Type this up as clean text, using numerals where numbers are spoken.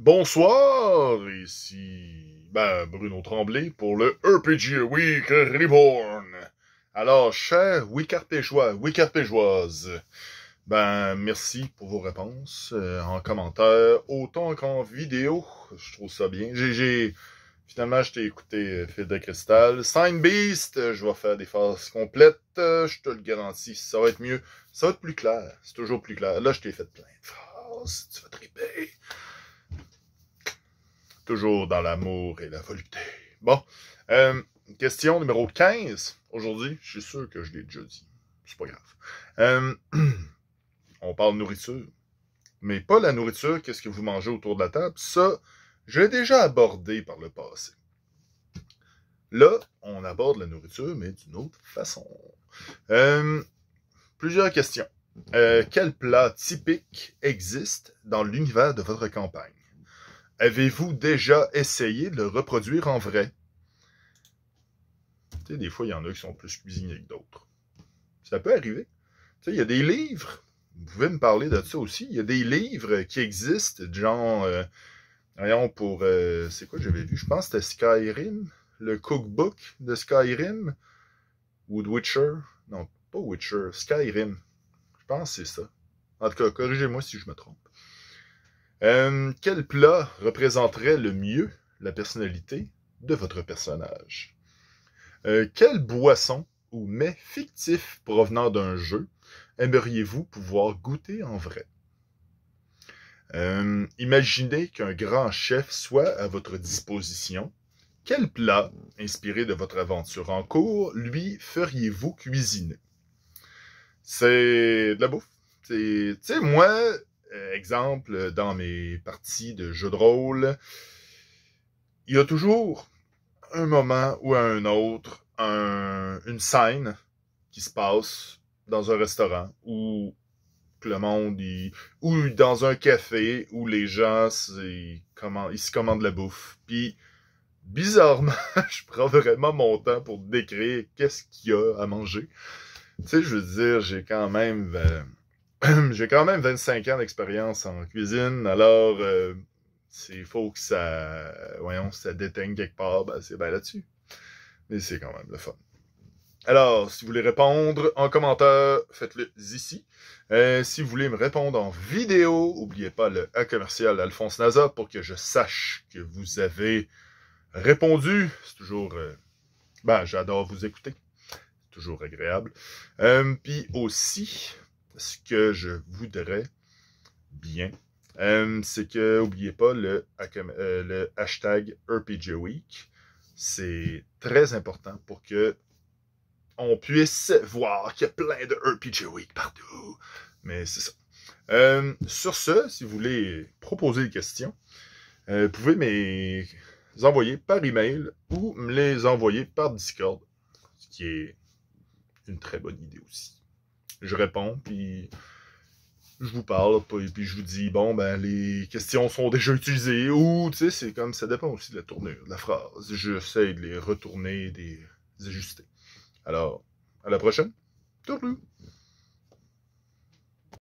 Bonsoir, ici Bruno Tremblay pour le RPG Week Reborn. Alors, chers Wicarpégeois, Wicarpégeoises, merci pour vos réponses en commentaire, autant qu'en vidéo. Je trouve ça bien. Finalement, je t'ai écouté Fil de Cristal. Sign Beast, je vais faire des phases complètes, je te le garantis, ça va être mieux. Ça va être plus clair, c'est toujours plus clair. Là, je t'ai fait plein de phrases, tu vas triper. Toujours dans l'amour et la volupté. Bon, question numéro 15. Aujourd'hui, je suis sûr que je l'ai déjà dit. C'est pas grave. On parle nourriture. Mais pas la nourriture, qu'est-ce que vous mangez autour de la table. Ça, je l'ai déjà abordé par le passé. Là, on aborde la nourriture, mais d'une autre façon. Plusieurs questions. Quel plat typique existe dans l'univers de votre campagne? Avez-vous déjà essayé de le reproduire en vrai? Tu sais, des fois, il y en a qui sont plus cuisiniers que d'autres. Ça peut arriver. Tu sais, il y a des livres, vous pouvez me parler de ça aussi, il y a des livres qui existent, genre, voyons, pour, c'est quoi que j'avais vu? Je pense que c'était Skyrim, le cookbook de Skyrim, ou de Witcher. Non, pas Witcher, Skyrim. Je pense que c'est ça. En tout cas, corrigez-moi si je me trompe. Quel plat représenterait le mieux la personnalité de votre personnage? Quelle boisson ou mets fictif provenant d'un jeu aimeriez-vous pouvoir goûter en vrai? Imaginez qu'un grand chef soit à votre disposition. Quel plat, inspiré de votre aventure en cours, lui feriez-vous cuisiner? C'est de la bouffe. Tu sais, moi, exemple, dans mes parties de jeux de rôle, il y a toujours un moment ou un autre, une scène qui se passe dans un restaurant ou que le monde, ou dans un café où les gens, ils se commandent la bouffe. Puis, bizarrement, je prends vraiment mon temps pour décrire qu'est-ce qu'il y a à manger. Tu sais, je veux dire, j'ai quand même 25 ans d'expérience en cuisine, alors il faut que ça déteigne quelque part, c'est bien là-dessus. Mais c'est quand même le fun. Alors, si vous voulez répondre en commentaire, faites-le ici. Si vous voulez me répondre en vidéo, n'oubliez pas le @commercial Alphonse Naza pour que je sache que vous avez répondu. C'est toujours... j'adore vous écouter. C'est toujours agréable. Puis aussi, ce que je voudrais bien, c'est que, n'oubliez pas le hashtag RPG Week. C'est très important pour que on puisse voir qu'il y a plein de RPG Week partout. Mais c'est ça. Sur ce, si vous voulez proposer des questions, vous pouvez me les envoyer par email ou me les envoyer par Discord, ce qui est une très bonne idée aussi. Je réponds, puis je vous parle, puis je vous dis, les questions sont déjà utilisées, ou, tu sais, c'est comme, ça dépend aussi de la tournure, de la phrase. J'essaie de les retourner, de les ajuster. Alors, à la prochaine. Tourlou!